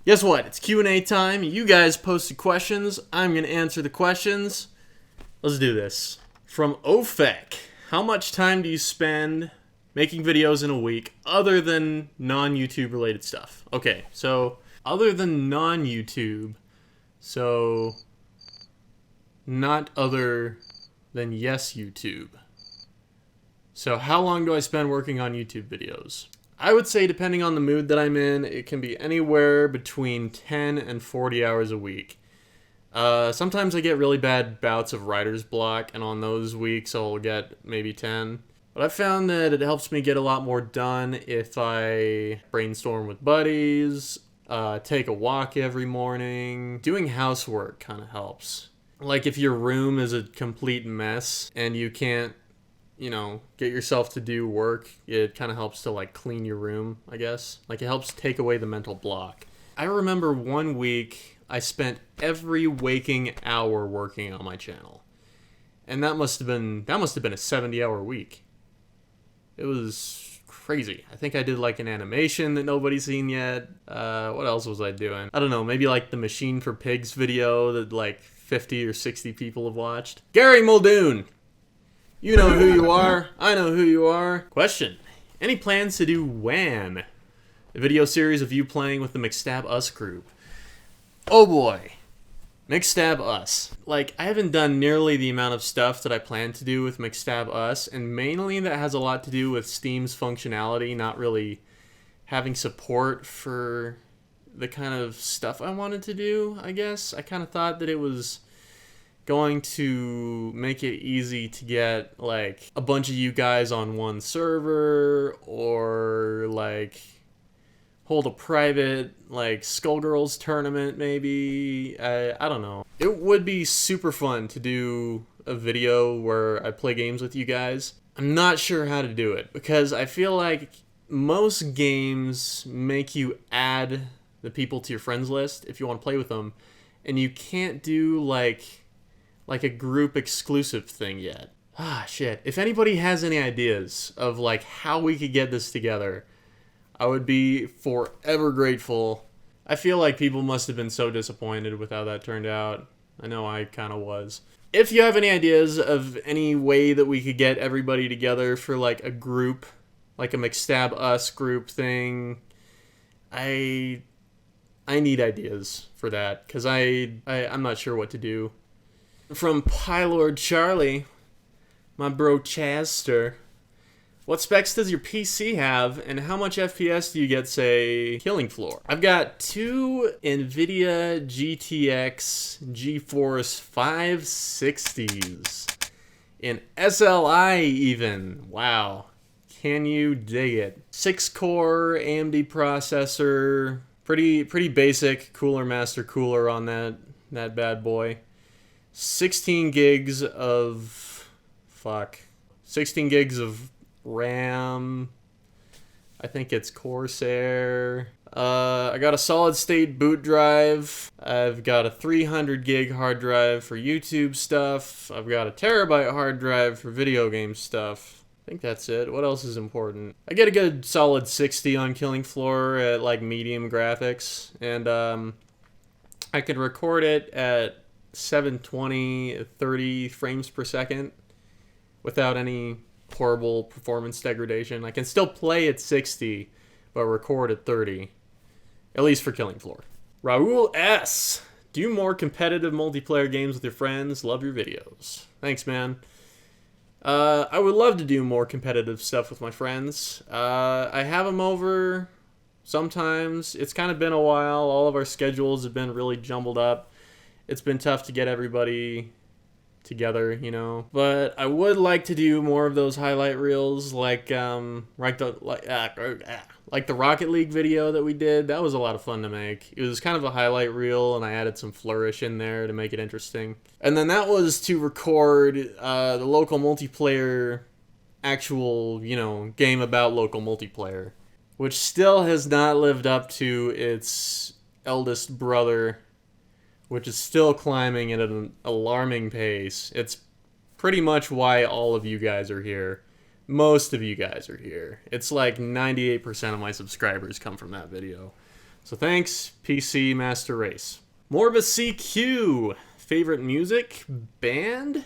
Guess what? It's Q&A time. You guys posted questions. I'm going to answer the questions. Let's do this. From Ofek. How much time do you spend making videos in a week other than non-YouTube related stuff? Okay, so other than non-YouTube, so not other than yes YouTube. So how long do I spend working on YouTube videos? I would say depending on the mood that I'm in, it can be anywhere between 10 and 40 hours a week. Sometimes I get really bad bouts of writer's block, and on those weeks I'll get maybe 10. But I've found that it helps me get a lot more done if I brainstorm with buddies, take a walk every morning. Doing housework kind of helps. Like if your room is a complete mess and you can't, get yourself to do work, it kind of helps to like clean your room, I guess. Like it helps take away the mental block. I remember one week I spent every waking hour working on my channel. And that must have been a 70-hour week. It was crazy. I think I did like an animation that nobody's seen yet. What else was I doing? I don't know, maybe like the Machine for Pigs video that like 50 or 60 people have watched. Gary Muldoon! You know who you are. I know who you are. Question. Any plans to do WAN? A video series of you playing with the McStabUs group. Oh boy. McStabUs. Like, I haven't done nearly the amount of stuff that I plan to do with McStabUs, and mainly that has a lot to do with Steam's functionality, not really having support for the kind of stuff I wanted to do, I guess. I kind of thought that it was going to make it easy to get like a bunch of you guys on one server, or like hold a private like Skullgirls tournament maybe. I don't know. It would be super fun to do a video where I play games with you guys. I'm not sure how to do it because I feel like most games make you add the people to your friends list if you want to play with them, and you can't do like a group exclusive thing yet. Ah, shit. If anybody has any ideas of like how we could get this together, I would be forever grateful. I feel like people must have been so disappointed with how that turned out. I know I kind of was. If you have any ideas of any way that we could get everybody together for like a group, like a McStabUs group thing, I need ideas for that because I'm not sure what to do. From Pylord Charlie, my bro Chaster. What specs does your PC have, and how much FPS do you get, say, Killing Floor? I've got two NVIDIA GTX GeForce 560s. In SLI even. Wow. Can you dig it? 6-core AMD processor. Pretty basic Cooler Master cooler on that bad boy. 16 gigs of RAM. I think it's Corsair. I got a solid state boot drive. I've got a 300 gig hard drive for YouTube stuff. I've got a terabyte hard drive for video game stuff. I think that's it. What else is important? I get a good solid 60 on Killing Floor at like medium graphics, and I could record it at 720, 30 frames per second without any horrible performance degradation. I can still play at 60, but record at 30. At least for Killing Floor. Raul S. Do more competitive multiplayer games with your friends. Love your videos. Thanks, man. I would love to do more competitive stuff with my friends. I have them over sometimes. It's kind of been a while. All of our schedules have been really jumbled up. It's been tough to get everybody together, But I would like to do more of those highlight reels, like the Rocket League video that we did. That was a lot of fun to make. It was kind of a highlight reel, and I added some flourish in there to make it interesting. And then that was to record the local multiplayer, actual, game about local multiplayer, which still has not lived up to its eldest brother, which is still climbing at an alarming pace. It's pretty much why all of you guys are here. Most of you guys are here. It's like 98% of my subscribers come from that video. So thanks, PC Master Race. Morbus CQ, favorite music band?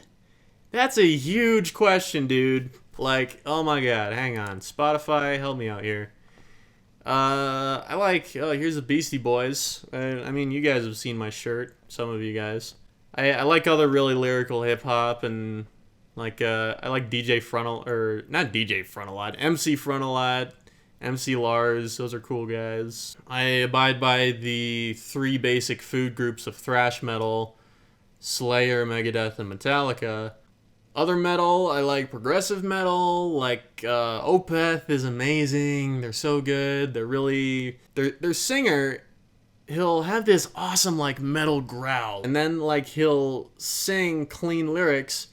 That's a huge question, dude. Like, oh my god, hang on. Spotify, help me out here. I like, here's the Beastie Boys. I mean, you guys have seen my shirt, some of you guys. I like other really lyrical hip-hop, and like, I like DJ Frontal, or not DJ Frontalot, MC Frontalot, MC Lars, those are cool guys. I abide by the 3 basic food groups of thrash metal, Slayer, Megadeth, and Metallica. Other metal, I like progressive metal, like Opeth is amazing, they're so good, their singer, he'll have this awesome like metal growl, and then like he'll sing clean lyrics,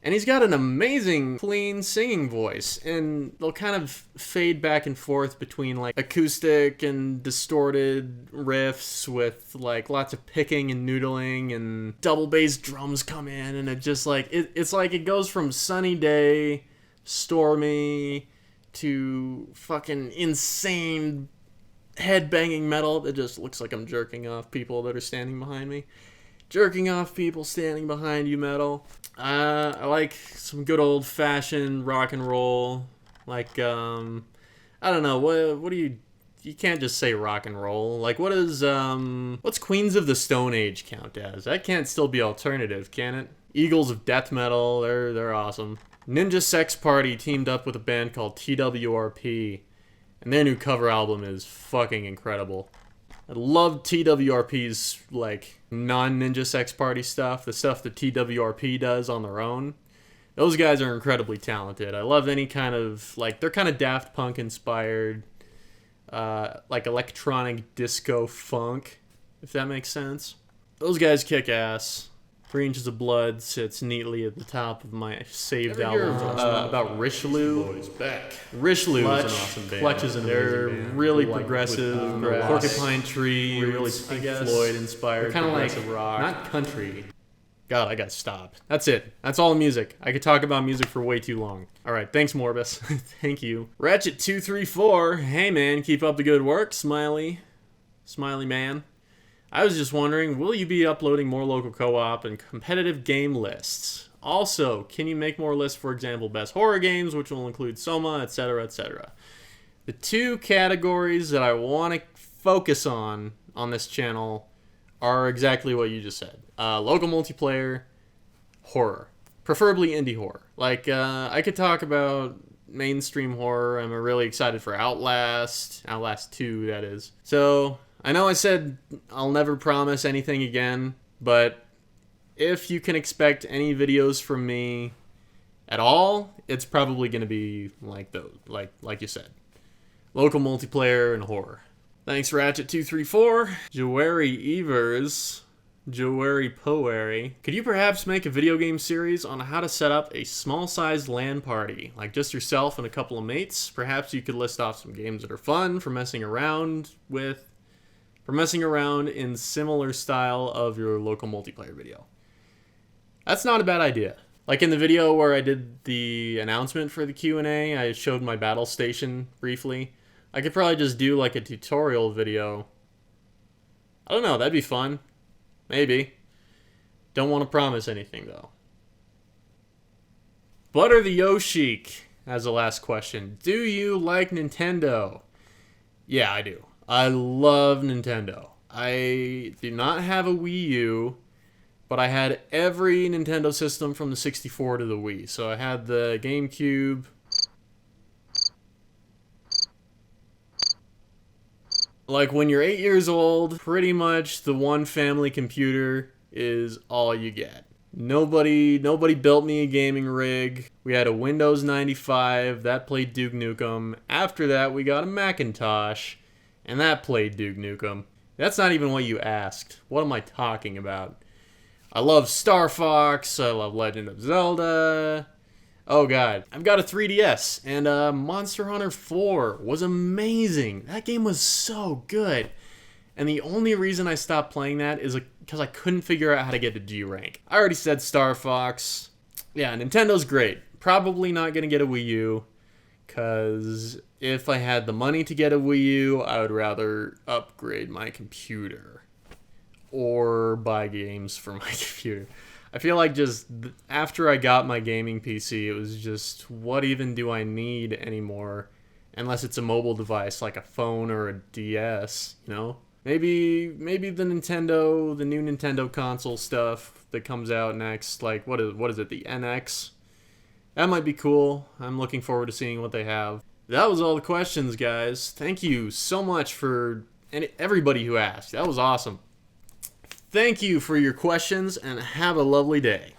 and he's got an amazing clean singing voice, and they'll kind of fade back and forth between like acoustic and distorted riffs with like lots of picking and noodling, and double bass drums come in, and it just like it's like it goes from sunny day, stormy, to fucking insane head-banging metal that just looks like I'm jerking off people that are standing behind me. Jerking off people standing behind you metal. I like some good old-fashioned rock and roll. Like, I don't know, what do you can't just say rock and roll. Like, what's Queens of the Stone Age count as? That can't still be alternative, can it? Eagles of Death Metal, they're awesome. Ninja Sex Party teamed up with a band called TWRP, and their new cover album is fucking incredible. I love TWRP's, like, non-Ninja Sex Party stuff, the stuff that TWRP does on their own. Those guys are incredibly talented. I love any kind of, like, they're kind of Daft Punk inspired, like electronic disco funk, if that makes sense. Those guys kick ass. 3 Inches of Blood sits neatly at the top of my saved album about Richelieu. Richelieu is an awesome band. Clutch is an amazing band. Really progressive, Porcupine Tree, really Pink Floyd inspired, kind of like rock, not country. God, I gotta stop. That's it. That's all the music. I could talk about music for way too long. All right, thanks, Morbus. Thank you. Ratchet234. Hey man, keep up the good work. Smiley man. I was just wondering, will you be uploading more local co-op and competitive game lists? Also, can you make more lists, for example, best horror games, which will include Soma, etc., etc.? The 2 categories that I want to focus on this channel are exactly what you just said. Local multiplayer, horror. Preferably indie horror. Like, I could talk about mainstream horror. I'm really excited for Outlast 2, that is. So I know I said I'll never promise anything again, but if you can expect any videos from me at all, it's probably going to be like those, like you said. Local multiplayer and horror. Thanks, Ratchet234. Joeri Evers. Joeri Poeri. Could you perhaps make a video game series on how to set up a small-sized LAN party? Like just yourself and a couple of mates? Perhaps you could list off some games that are fun for messing around in similar style of your local multiplayer video. That's not a bad idea. Like in the video where I did the announcement for the Q&A, I showed my battle station briefly. I could probably just do like a tutorial video. I don't know, that'd be fun. Maybe. Don't want to promise anything though. Butter the Yoshik as the last question. Do you like Nintendo? Yeah, I do. I love Nintendo. I do not have a Wii U, but I had every Nintendo system from the 64 to the Wii. So I had the GameCube. Like when you're 8 years old, pretty much the one family computer is all you get. Nobody built me a gaming rig. We had a Windows 95, that played Duke Nukem. After that, we got a Macintosh, and that played Duke Nukem. That's not even what you asked. What am I talking about? I love Star Fox, I love Legend of Zelda. Oh god, I've got a 3DS, and Monster Hunter 4 was amazing. That game was so good. And the only reason I stopped playing that is because I couldn't figure out how to get to G rank. I already said Star Fox. Yeah, Nintendo's great. Probably not going to get a Wii U. Because if I had the money to get a Wii U, I would rather upgrade my computer or buy games for my computer. I feel like just after I got my gaming PC, it was just, what even do I need anymore? Unless it's a mobile device like a phone or a DS, you know? Maybe the new Nintendo console stuff that comes out next, like what is it, the NX? That might be cool. I'm looking forward to seeing what they have. That was all the questions, guys. Thank you so much for everybody who asked. That was awesome. Thank you for your questions, and have a lovely day.